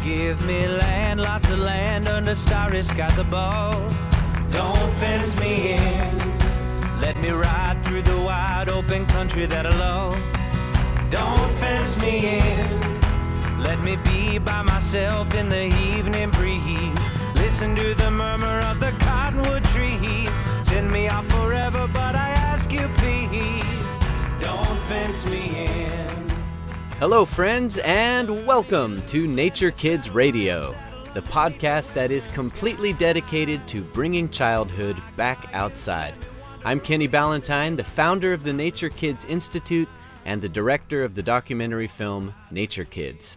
Give me land, lots of land under starry skies above. Don't fence me in. Let me ride through the wide open country that I love. Don't fence me in. Let me be by myself in the evening breeze. Listen to the murmur of the cottonwood trees. Send me off forever, but I ask you please, don't fence me in. Hello friends, and welcome to Nature Kids Radio, the podcast that is completely dedicated to bringing childhood back outside. I'm Kenny Ballantyne, the founder of the Nature Kids Institute and the director of the documentary film Nature Kids.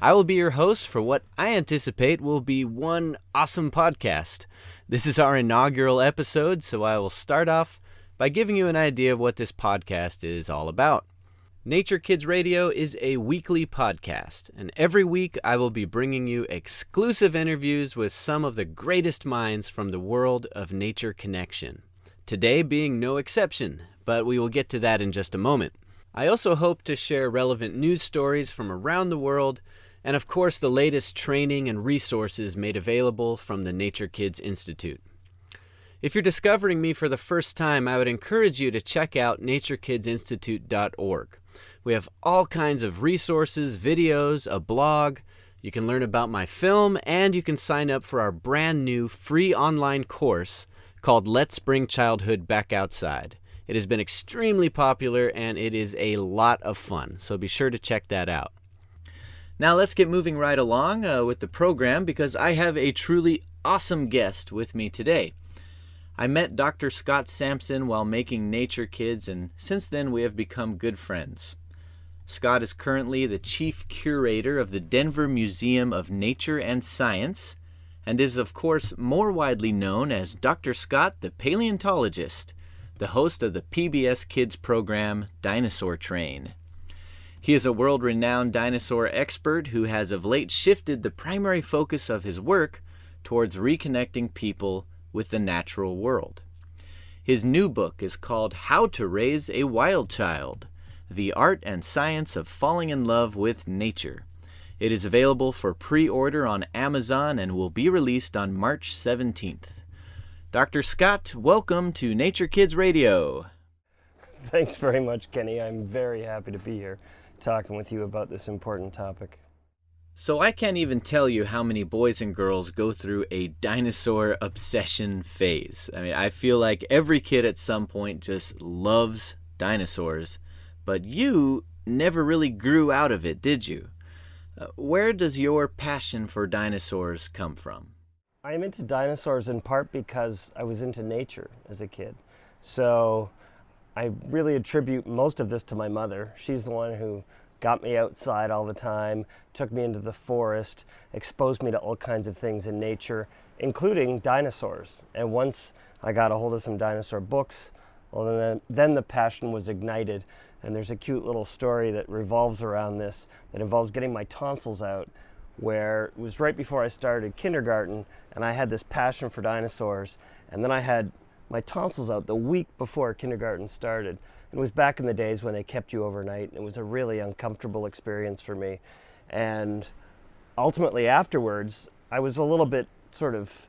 I will be your host for what I anticipate will be one awesome podcast. This is our inaugural episode, so I will start off by giving you an idea of what this podcast is all about. Nature Kids Radio is a weekly podcast, and every week I will be bringing you exclusive interviews with some of the greatest minds from the world of nature connection. Today being no exception, but we will get to that in just a moment. I also hope to share relevant news stories from around the world, and of course the latest training and resources made available from the Nature Kids Institute. If you're discovering me for the first time, I would encourage you to check out naturekidsinstitute.org. We have all kinds of resources, videos, a blog. You can learn about my film, and you can sign up for our brand new free online course called Let's Bring Childhood Back Outside. It has been extremely popular, and it is a lot of fun, so be sure to check that out. Now let's get moving right along with the program, because I have a truly awesome guest with me today. I met Dr. Scott Sampson while making Nature Kids, and since then we have become good friends. Scott is currently the chief curator of the Denver Museum of Nature and Science, and is of course more widely known as Dr. Scott the Paleontologist, the host of the PBS Kids program Dinosaur Train. He is a world-renowned dinosaur expert who has of late shifted the primary focus of his work towards reconnecting people with the natural world. His new book is called How to Raise a Wild Child: The Art and Science of Falling in Love with Nature. It is available for pre-order on Amazon and will be released on March 17th. Dr. Scott, welcome to Nature Kids Radio. Thanks very much, Kenny. I'm very happy to be here talking with you about this important topic. So I can't even tell you how many boys and girls go through a dinosaur obsession phase. I mean, I feel like every kid at some point just loves dinosaurs, but you never really grew out of it, did you? Where does your passion for dinosaurs come from? I'm into dinosaurs in part because I was into nature as a kid. So I really attribute most of this to my mother. She's the one who got me outside all the time, took me into the forest, exposed me to all kinds of things in nature, including dinosaurs. And once I got a hold of some dinosaur books, well, then the passion was ignited. And there's a cute little story that revolves around this, that involves getting my tonsils out, where it was right before I started kindergarten, and I had this passion for dinosaurs. And then I had my tonsils out the week before kindergarten started. It was back in the days when they kept you overnight. It was a really uncomfortable experience for me. And ultimately afterwards, I was a little bit sort of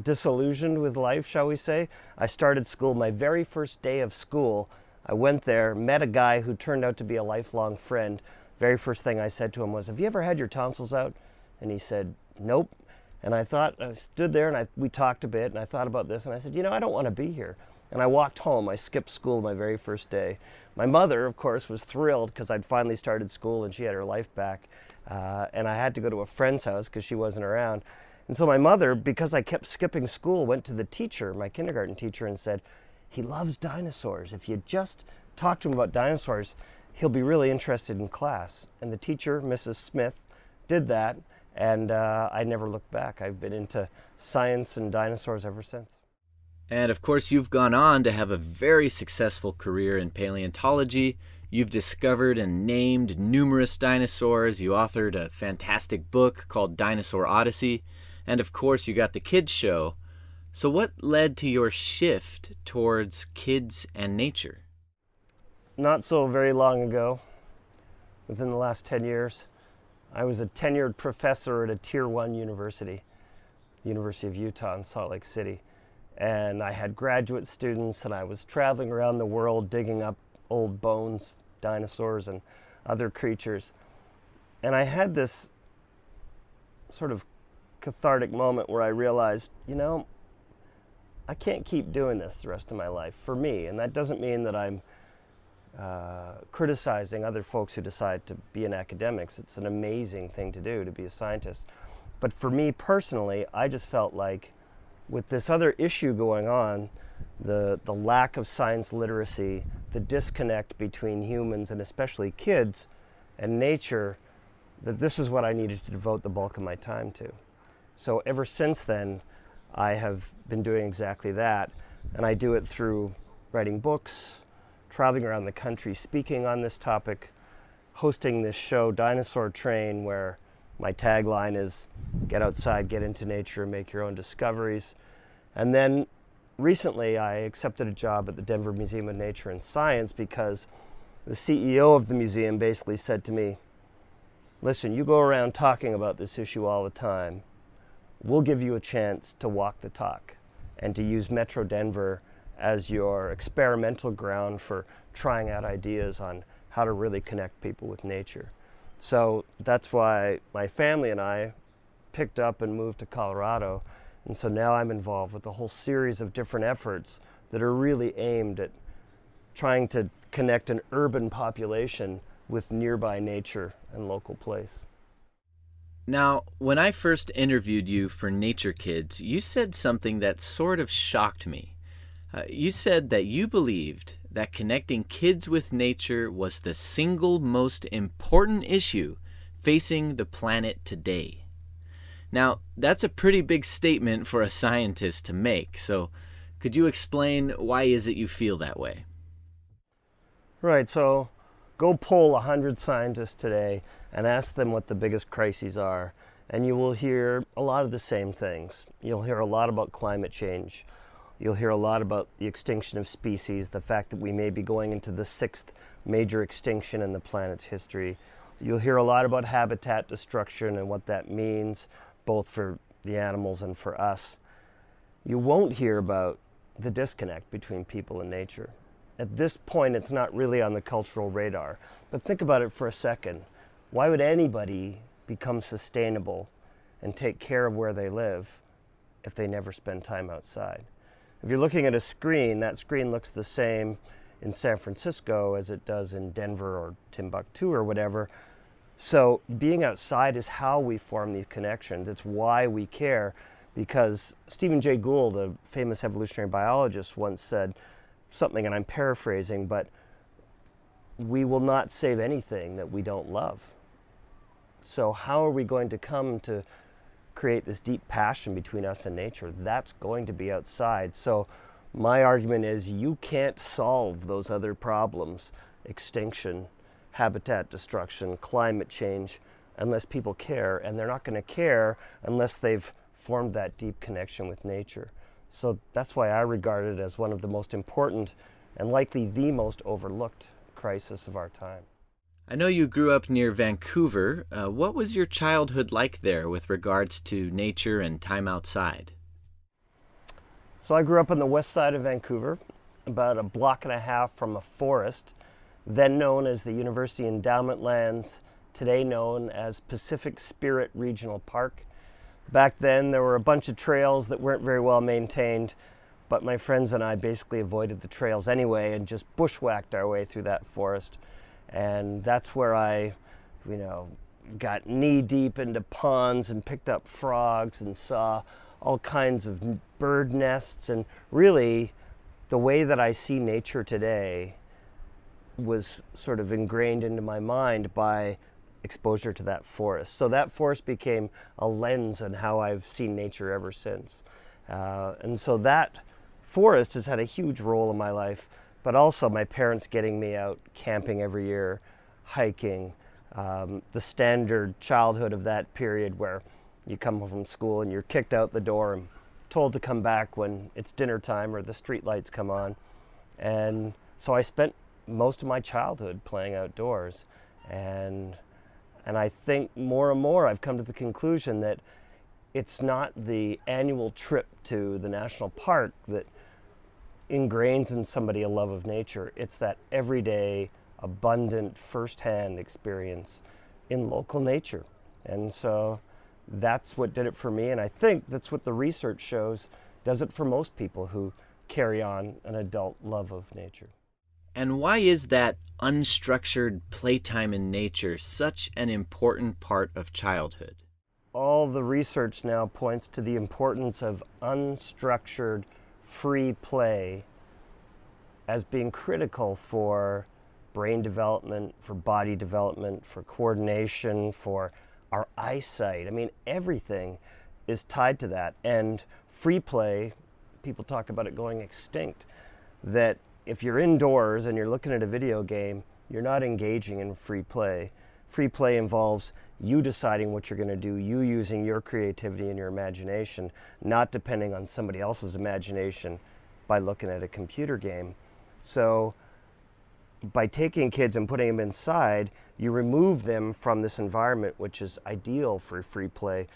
disillusioned with life, shall we say. I started school, my very first day of school. I went there, met a guy who turned out to be a lifelong friend. Very first thing I said to him was, "Have you ever had your tonsils out?" And he said, "Nope." And I stood there and we talked a bit, and I thought about this, and I said, I don't want to be here. And I walked home. I skipped school my very first day. My mother, of course, was thrilled because I'd finally started school and she had her life back. And I had to go to a friend's house because she wasn't around. And so my mother, because I kept skipping school, went to the teacher, my kindergarten teacher, and said, "He loves dinosaurs. If you just talk to him about dinosaurs, he'll be really interested in class." And the teacher, Mrs. Smith, did that. And I never looked back. I've been into science and dinosaurs ever since. And of course, you've gone on to have a very successful career in paleontology. You've discovered and named numerous dinosaurs. You authored a fantastic book called Dinosaur Odyssey. And of course, you got the kids show. So what led to your shift towards kids and nature? Not so very long ago, within the last 10 years, I was a tenured professor at a Tier 1 university, University of Utah in Salt Lake City. And I had graduate students, and I was traveling around the world digging up old bones, dinosaurs and other creatures. And I had this sort of cathartic moment where I realized, I can't keep doing this the rest of my life for me. And that doesn't mean that I'm criticizing other folks who decide to be in academics. It's an amazing thing to do, to be a scientist. But for me personally, I just felt like with this other issue going on, the lack of science literacy, the disconnect between humans and especially kids and nature, that this is what I needed to devote the bulk of my time to. So ever since then, I have been doing exactly that. And I do it through writing books, traveling around the country, speaking on this topic, hosting this show, Dinosaur Train, where my tagline is, get outside, get into nature, make your own discoveries. And then recently I accepted a job at the Denver Museum of Nature and Science because the CEO of the museum basically said to me, listen, you go around talking about this issue all the time. We'll give you a chance to walk the talk and to use Metro Denver as your experimental ground for trying out ideas on how to really connect people with nature. So that's why my family and I picked up and moved to Colorado. And so now I'm involved with a whole series of different efforts that are really aimed at trying to connect an urban population with nearby nature and local place. Now, when I first interviewed you for Nature Kids, you said something that sort of shocked me. You said that you believed that connecting kids with nature was the single most important issue facing the planet today. Now, that's a pretty big statement for a scientist to make, so could you explain why is it you feel that way? Right, so go poll 100 scientists today and ask them what the biggest crises are, and you will hear a lot of the same things. You'll hear a lot about climate change. You'll hear a lot about the extinction of species, the fact that we may be going into the 6th major extinction in the planet's history. You'll hear a lot about habitat destruction and what that means, both for the animals and for us. You won't hear about the disconnect between people and nature. At this point, it's not really on the cultural radar. But think about it for a second. Why would anybody become sustainable and take care of where they live if they never spend time outside? If you're looking at a screen, that screen looks the same in San Francisco as it does in Denver or Timbuktu or whatever. So being outside is how we form these connections. It's why we care, because Stephen Jay Gould, a famous evolutionary biologist, once said something, and I'm paraphrasing, but we will not save anything that we don't love. So how are we going to come to create this deep passion between us and nature? That's going to be outside. So my argument is you can't solve those other problems, extinction, habitat destruction, climate change, unless people care, and they're not going to care unless they've formed that deep connection with nature. So that's why I regard it as one of the most important and likely the most overlooked crisis of our time. I know you grew up near Vancouver. What was your childhood like there with regards to nature and time outside? So I grew up on the west side of Vancouver, about a block and a half from a forest, then known as the University Endowment Lands, today known as Pacific Spirit Regional Park. Back then there were a bunch of trails that weren't very well maintained, but my friends and I basically avoided the trails anyway and just bushwhacked our way through that forest. And that's where I, got knee deep into ponds and picked up frogs and saw all kinds of bird nests. And really, the way that I see nature today was sort of ingrained into my mind by exposure to that forest. So that forest became a lens on how I've seen nature ever since. And so that forest has had a huge role in my life, but also my parents getting me out camping every year, hiking, the standard childhood of that period where you come home from school and you're kicked out the door and told to come back when it's dinner time or the street lights come on. And so I spent most of my childhood playing outdoors. And And I think more and more I've come to the conclusion that it's not the annual trip to the national park that ingrains in somebody a love of nature. It's that everyday, abundant, firsthand experience in local nature. And so that's what did it for me, and I think that's what the research shows does it for most people who carry on an adult love of nature. And why is that unstructured playtime in nature such an important part of childhood? All the research now points to the importance of unstructured, free play as being critical for brain development, for body development, for coordination, for our eyesight. I mean, everything is tied to that. And free play, people talk about it going extinct, that if you're indoors and you're looking at a video game, you're not engaging in free play. Free play involves you deciding what you're going to do, you using your creativity and your imagination, not depending on somebody else's imagination by looking at a computer game. So by taking kids and putting them inside, you remove them from this environment, which is ideal for free play.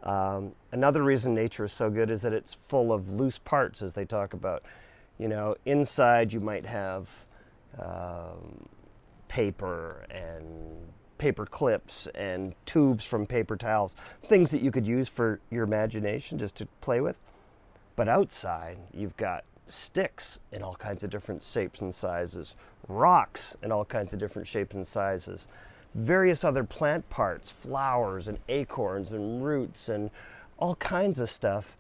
Another reason nature is so good is that it's full of loose parts, as they talk about. You know, inside you might have paper and paper clips and tubes from paper towels, things that you could use for your imagination just to play with. But outside, you've got sticks in all kinds of different shapes and sizes, rocks in all kinds of different shapes and sizes, various other plant parts, flowers and acorns and roots and all kinds of stuff.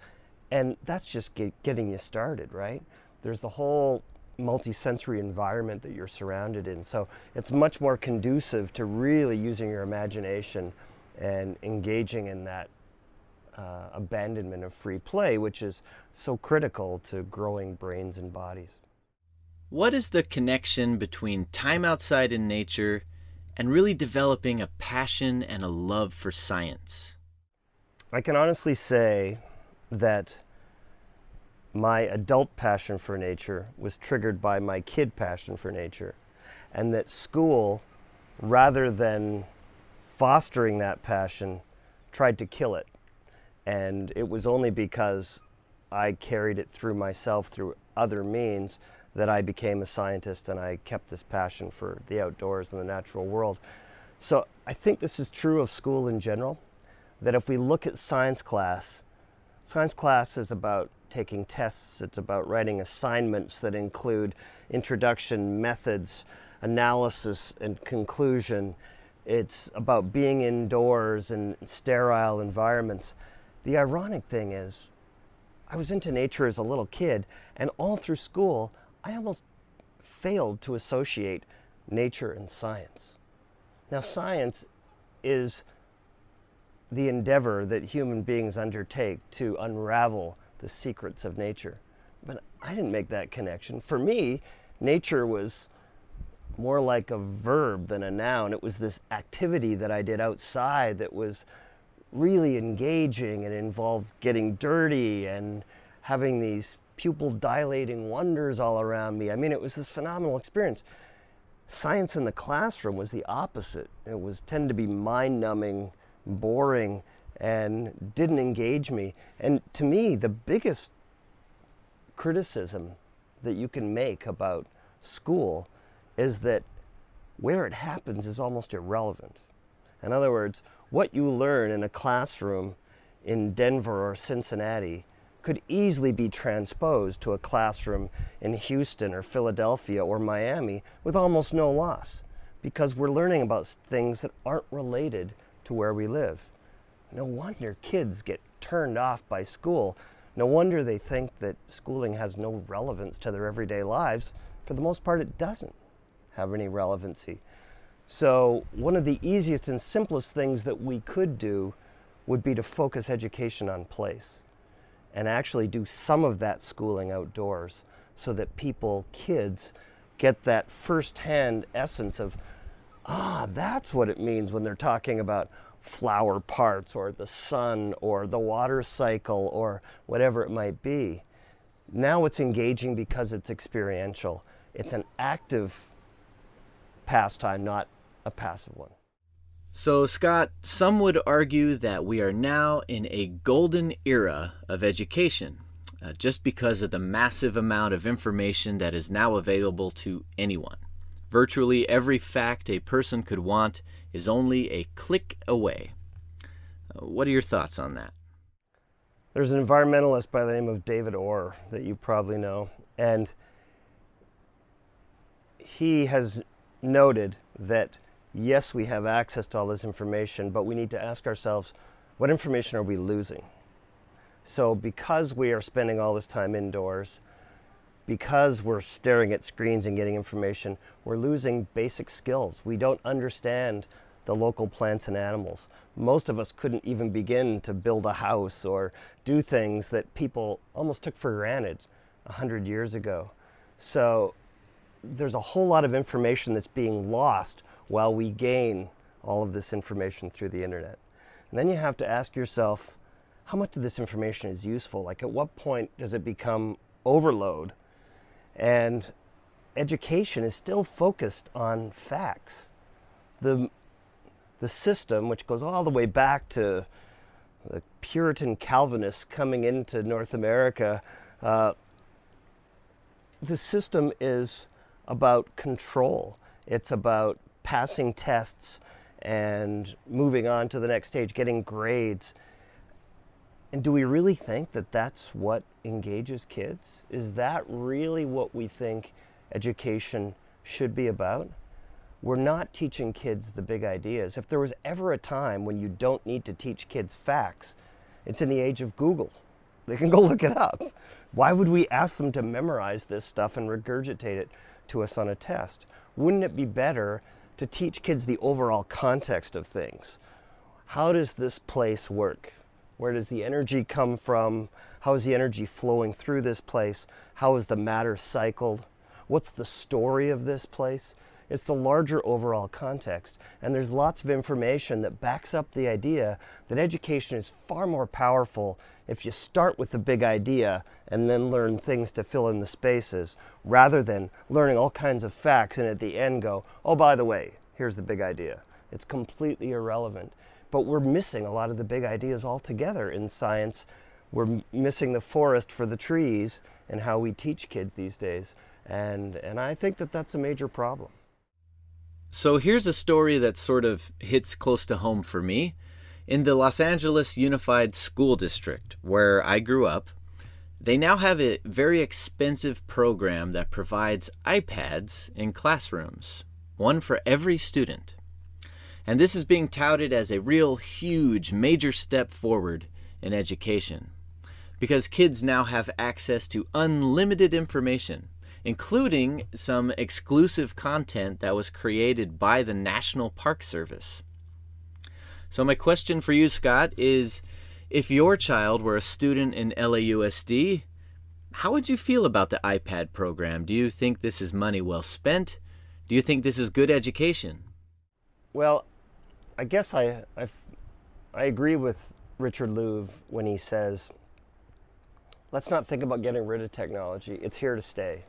And that's just getting you started, right? There's the whole multi-sensory environment that you're surrounded in. So it's much more conducive to really using your imagination and engaging in that abandonment of free play, which is so critical to growing brains and bodies. What is the connection between time outside in nature and really developing a passion and a love for science? I can honestly say that my adult passion for nature was triggered by my kid passion for nature, and that school, rather than fostering that passion, tried to kill it. And it was only because I carried it through myself through other means that I became a scientist and I kept this passion for the outdoors and the natural world. So I think this is true of school in general, that if we look at science class is about taking tests, it's about writing assignments that include introduction, methods, analysis, and conclusion. It's about being indoors in sterile environments. The ironic thing is, I was into nature as a little kid, and all through school, I almost failed to associate nature and science. Now, science is the endeavor that human beings undertake to unravel the secrets of nature. But I didn't make that connection. For me, nature was more like a verb than a noun. It was this activity that I did outside that was really engaging and involved getting dirty and having these pupil dilating wonders all around me. I mean, it was this phenomenal experience. Science in the classroom was the opposite. It tended to be mind-numbing, boring, and didn't engage me. And to me, the biggest criticism that you can make about school is that where it happens is almost irrelevant. In other words, what you learn in a classroom in Denver or Cincinnati could easily be transposed to a classroom in Houston or Philadelphia or Miami with almost no loss, because we're learning about things that aren't related to where we live. No wonder kids get turned off by school. No wonder they think that schooling has no relevance to their everyday lives. For the most part, it doesn't have any relevancy. So one of the easiest and simplest things that we could do would be to focus education on place and actually do some of that schooling outdoors so that kids, get that firsthand essence of, that's what it means when they're talking about flower parts or the sun or the water cycle or whatever it might be. Now it's engaging because it's experiential. It's an active pastime, not a passive one. So, Scott, some would argue that we are now in a golden era of education, just because of the massive amount of information that is now available to anyone. Virtually every fact a person could want is only a click away. What are your thoughts on that? There's an environmentalist by the name of David Orr that you probably know, and he has noted that yes, we have access to all this information, but we need to ask ourselves, what information are we losing? So because we are spending all this time indoors, because we're staring at screens and getting information, we're losing basic skills. We don't understand the local plants and animals. Most of us couldn't even begin to build a house or do things that people almost took for granted 100 years ago. So there's a whole lot of information that's being lost while we gain all of this information through the internet. And then you have to ask yourself, how much of this information is useful? Like, at what point does it become overload? And education is still focused on facts. The system, which goes all the way back to the Puritan Calvinists coming into North America, the system is about control. It's about passing tests and moving on to the next stage, getting grades. And do we really think that that's what engages kids? Is that really what we think education should be about? We're not teaching kids the big ideas. If there was ever a time when you don't need to teach kids facts, it's in the age of Google. They can go look it up. Why would we ask them to memorize this stuff and regurgitate it to us on a test? Wouldn't it be better to teach kids the overall context of things? How does this place work? Where does the energy come from? How is the energy flowing through this place? How is the matter cycled? What's the story of this place? It's the larger overall context. And there's lots of information that backs up the idea that education is far more powerful if you start with the big idea and then learn things to fill in the spaces, rather than learning all kinds of facts and at the end go, oh, by the way, here's the big idea. It's completely irrelevant. But we're missing a lot of the big ideas altogether in science. We're missing the forest for the trees and how we teach kids these days. And I think that that's a major problem. So here's a story that sort of hits close to home for me. In the Los Angeles Unified School District, where I grew up, they now have a very expensive program that provides iPads in classrooms, one for every student. And this is being touted as a real huge, major step forward in education, because kids now have access to unlimited information, including some exclusive content that was created by the National Park Service. So my question for you, Scott, is if your child were a student in LAUSD, how would you feel about the iPad program? Do you think this is money well spent? Do you think this is good education? Well, I guess I agree with Richard Louv when he says, let's not think about getting rid of technology. It's here to stay.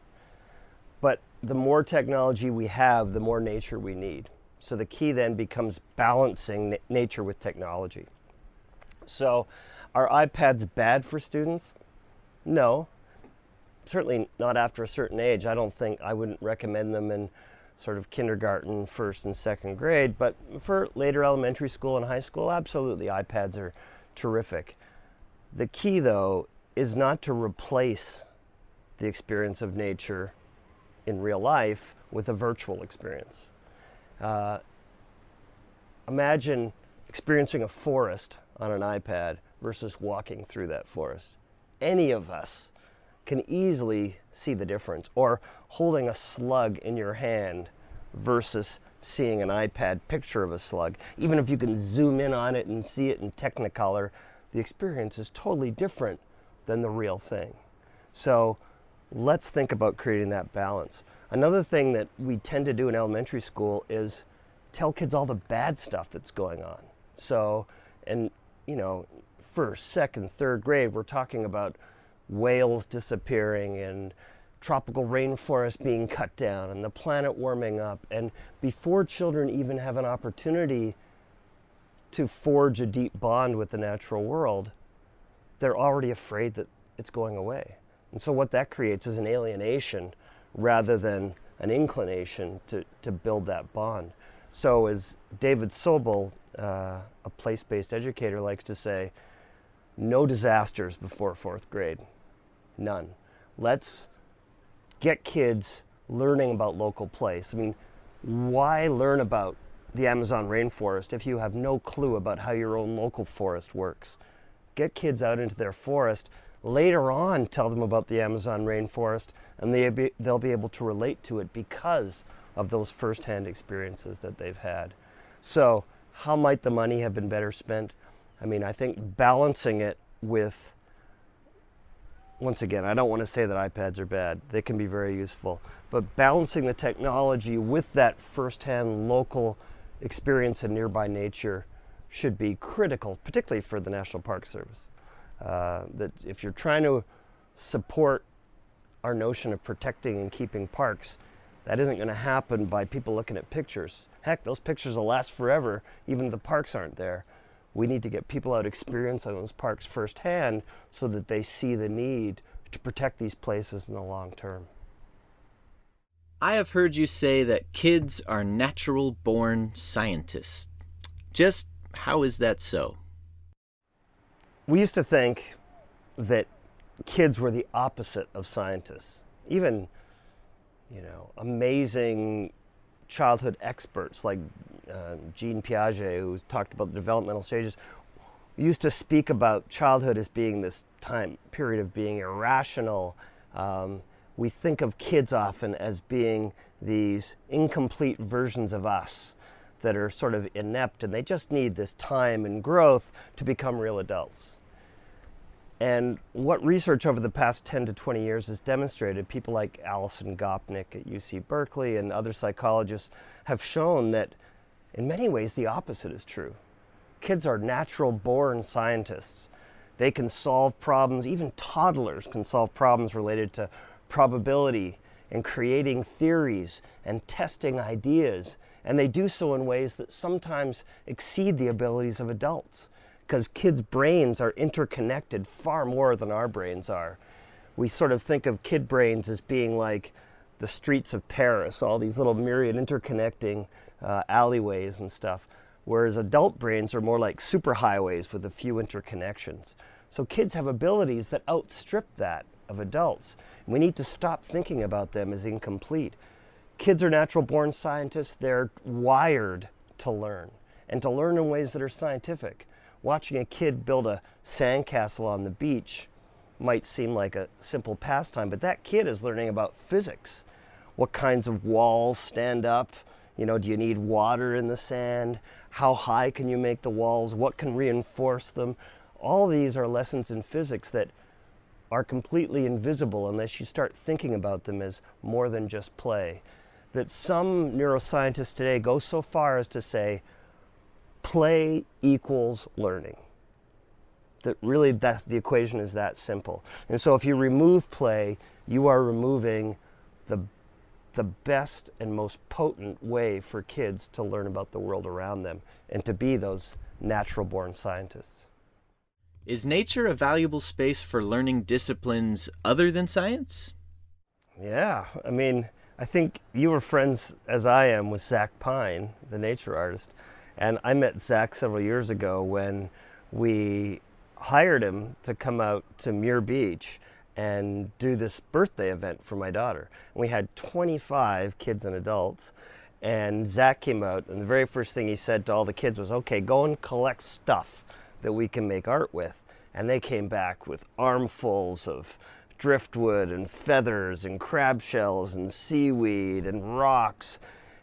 But the more technology we have, the more nature we need. So the key then becomes balancing nature with technology. So are iPads bad for students? No, certainly not after a certain age. I wouldn't recommend them in sort of kindergarten, first and second grade, but for later elementary school and high school, absolutely, iPads are terrific. The key, though, is not to replace the experience of nature in real life with a virtual experience. Imagine experiencing a forest on an iPad versus walking through that forest. Any of us can easily see the difference, or holding a slug in your hand versus seeing an iPad picture of a slug. Even if you can zoom in on it and see it in Technicolor, the experience is totally different than the real thing. So let's think about creating that balance. Another thing that we tend to do in elementary school is tell kids all the bad stuff that's going on. So, and first, second, third grade, we're talking about whales disappearing and tropical rainforests being cut down and the planet warming up. And before children even have an opportunity to forge a deep bond with the natural world, they're already afraid that it's going away. And so what that creates is an alienation rather than an inclination to build that bond. So as David Sobel, a place-based educator, likes to say, no disasters before 4th grade. None. Let's get kids learning about local place. I mean, why learn about the Amazon rainforest if you have no clue about how your own local forest works? Get kids out into their forest. Later on, tell them about the Amazon rainforest, and they'll be able to relate to it because of those firsthand experiences that they've had. So how might the money have been better spent? I mean, I think balancing it with, once again, I don't want to say that iPads are bad. They can be very useful. But balancing the technology with that firsthand local experience in nearby nature should be critical, particularly for the National Park Service. That if you're trying to support our notion of protecting and keeping parks, that isn't going to happen by people looking at pictures. Heck, those pictures will last forever, even if the parks aren't there. We need to get people out experiencing those parks firsthand so that they see the need to protect these places in the long term. I have heard you say that kids are natural-born scientists. Just how is that so? We used to think that kids were the opposite of scientists. Even, amazing childhood experts like Jean Piaget, who's talked about the developmental stages, used to speak about childhood as being this time period of being irrational. We think of kids often as being these incomplete versions of us that are sort of inept, and they just need this time and growth to become real adults. And what research over the past 10 to 20 years has demonstrated, people like Alison Gopnik at UC Berkeley and other psychologists have shown that in many ways the opposite is true. Kids are natural-born scientists. They can solve problems, even toddlers can solve problems related to probability and creating theories and testing ideas. And they do so in ways that sometimes exceed the abilities of adults, because kids' brains are interconnected far more than our brains are. We sort of think of kid brains as being like the streets of Paris, all these little myriad interconnecting alleyways and stuff, whereas adult brains are more like superhighways with a few interconnections. So kids have abilities that outstrip that of adults. We need to stop thinking about them as incomplete. Kids are natural-born scientists. They're wired to learn, and to learn in ways that are scientific. Watching a kid build a sandcastle on the beach might seem like a simple pastime, but that kid is learning about physics. What kinds of walls stand up? Do you need water in the sand? How high can you make the walls? What can reinforce them? All these are lessons in physics that are completely invisible unless you start thinking about them as more than just play. That some neuroscientists today go so far as to say, play equals learning. That really the equation is that simple. And so if you remove play, you are removing the best and most potent way for kids to learn about the world around them and to be those natural-born scientists. Is nature a valuable space for learning disciplines other than science? Yeah, I mean, I think you were friends, as I am, with Zach Pine, the nature artist. And I met Zach several years ago when we hired him to come out to Muir Beach and do this birthday event for my daughter. And we had 25 kids and adults. And Zach came out, and the very first thing he said to all the kids was, okay, go and collect stuff that we can make art with. And they came back with armfuls of driftwood and feathers and crab shells and seaweed and rocks.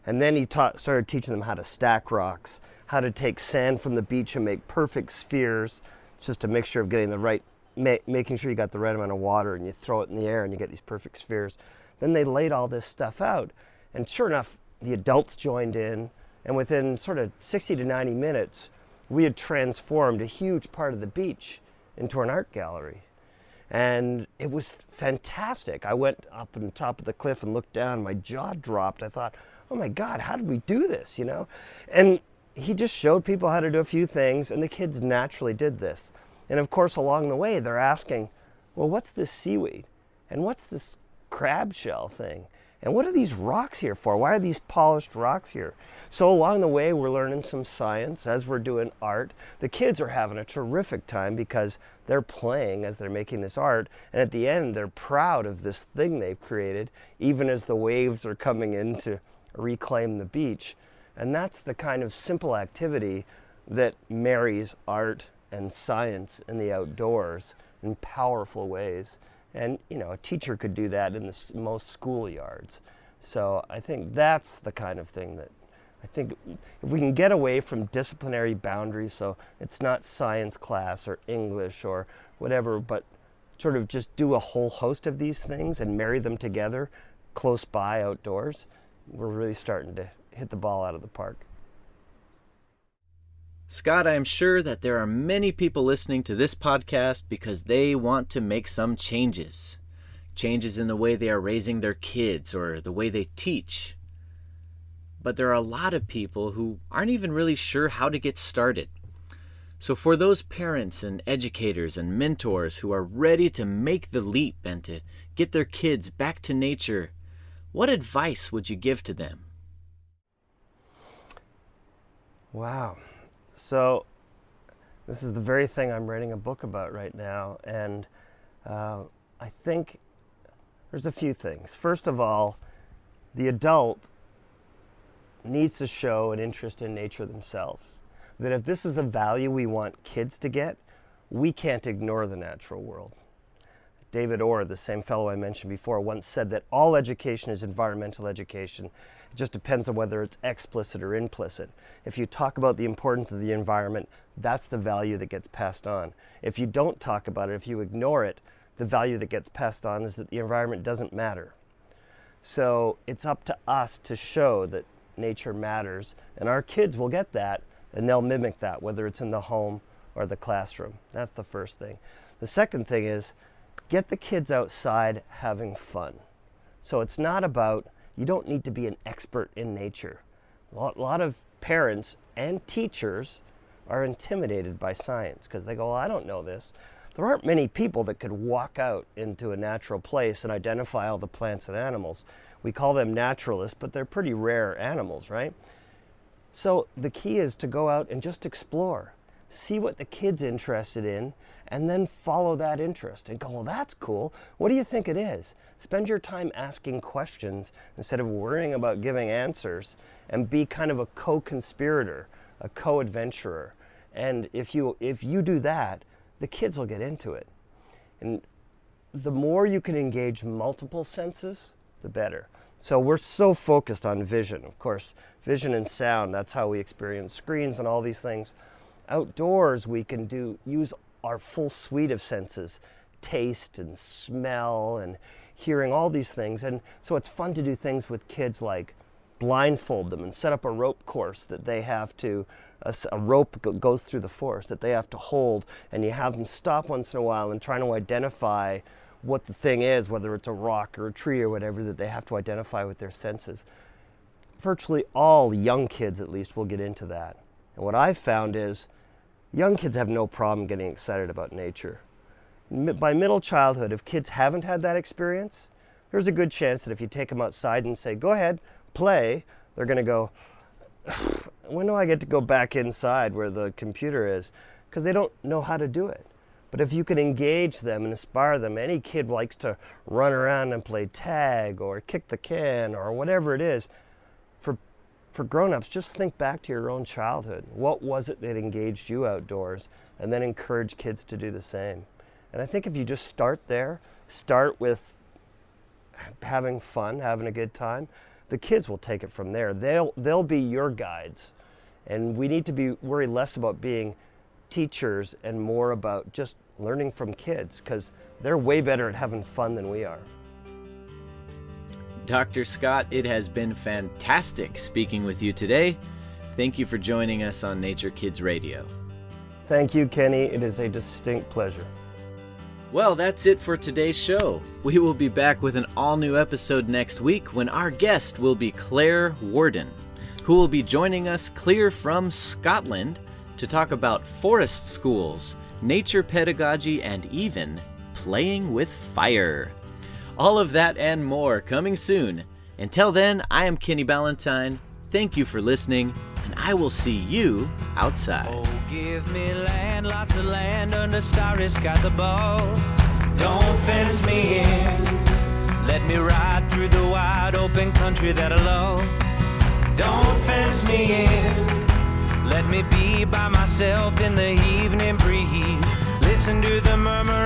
And then he started teaching them how to stack rocks, how to take sand from the beach and make perfect spheres. It's just a mixture of getting the right, making sure you got the right amount of water, and you throw it in the air and you get these perfect spheres. Then they laid all this stuff out. And sure enough, the adults joined in, and within sort of 60 to 90 minutes, we had transformed a huge part of the beach into an art gallery. And it was fantastic. I went up on top of the cliff and looked down, my jaw dropped. I thought, oh my God, how did we do this, And he just showed people how to do a few things, and the kids naturally did this. And of course, along the way, they're asking, well, what's this seaweed? And what's this crab shell thing? And what are these rocks here for? Why are these polished rocks here? So along the way, we're learning some science as we're doing art. The kids are having a terrific time because they're playing as they're making this art. And at the end, they're proud of this thing they've created, even as the waves are coming in to reclaim the beach. And that's the kind of simple activity that marries art and science in the outdoors in powerful ways. And, you know, a teacher could do that in the most schoolyards. So I think that's the kind of thing that I think if we can get away from disciplinary boundaries, so it's not science class or English or whatever, but sort of just do a whole host of these things and marry them together close by outdoors, we're really starting to hit the ball out of the park. Scott, I am sure that there are many people listening to this podcast because they want to make some changes. Changes in the way they are raising their kids or the way they teach. But there are a lot of people who aren't even really sure how to get started. So for those parents and educators and mentors who are ready to make the leap and to get their kids back to nature, what advice would you give to them? Wow. So this is the very thing I'm writing a book about right now, and I think there's a few things. First of all, the adult needs to show an interest in nature themselves. That if this is the value we want kids to get, we can't ignore the natural world. David Orr, the same fellow I mentioned before, once said that all education is environmental education. It just depends on whether it's explicit or implicit. If you talk about the importance of the environment, that's the value that gets passed on. If you don't talk about it, if you ignore it, the value that gets passed on is that the environment doesn't matter. So it's up to us to show that nature matters, and our kids will get that, and they'll mimic that, whether it's in the home or the classroom. That's the first thing. The second thing is, get the kids outside having fun. So it's not about, you don't need to be an expert in nature. A lot of parents and teachers are intimidated by science because they go, well, I don't know this. There aren't many people that could walk out into a natural place and identify all the plants and animals. We call them naturalists, but they're pretty rare animals, right? So the key is to go out and just explore. See what the kid's interested in, and then follow that interest and go, well, that's cool. What do you think it is? Spend your time asking questions instead of worrying about giving answers, and be kind of a co-conspirator, a co-adventurer. And if you do that, the kids will get into it. And the more you can engage multiple senses, the better. So we're so focused on vision. Of course, vision and sound, that's how we experience screens and all these things. Outdoors, we can use our full suite of senses, taste and smell and hearing, all these things. And so it's fun to do things with kids like blindfold them and set up a rope course that they have to, a rope goes through the forest that they have to hold, and you have them stop once in a while and trying to identify what the thing is, whether it's a rock or a tree or whatever, that they have to identify with their senses. Virtually all young kids, at least, will get into that. And what I've found is young kids have no problem getting excited about nature. By middle childhood, if kids haven't had that experience, there's a good chance that if you take them outside and say, go ahead, play, they're going to go, when do I get to go back inside where the computer is? Because they don't know how to do it. But if you can engage them and inspire them, any kid likes to run around and play tag or kick the can or whatever it is. For grown-ups, just think back to your own childhood. What was it that engaged you outdoors? And then encourage kids to do the same. And I think if you just start there, start with having fun, having a good time, the kids will take it from there. They'll be your guides. And we need to worry less about being teachers and more about just learning from kids, because they're way better at having fun than we are. Dr. Scott, it has been fantastic speaking with you today. Thank you for joining us on Nature Kids Radio. Thank you, Kenny. It is a distinct pleasure. Well, that's it for today's show. We will be back with an all-new episode next week when our guest will be Claire Warden. who will be joining us clear from Scotland to talk about forest schools, nature pedagogy, and even playing with fire. All of that and more coming soon. Until then, I am Kenny Ballantyne. Thank you for listening, and I will see you outside. Oh, give me land, lots of land under starry skies above. Don't fence me in. Let me ride through the wide open country that I love. Don't fence me in. Let me be by myself in the evening breeze. Listen to the murmur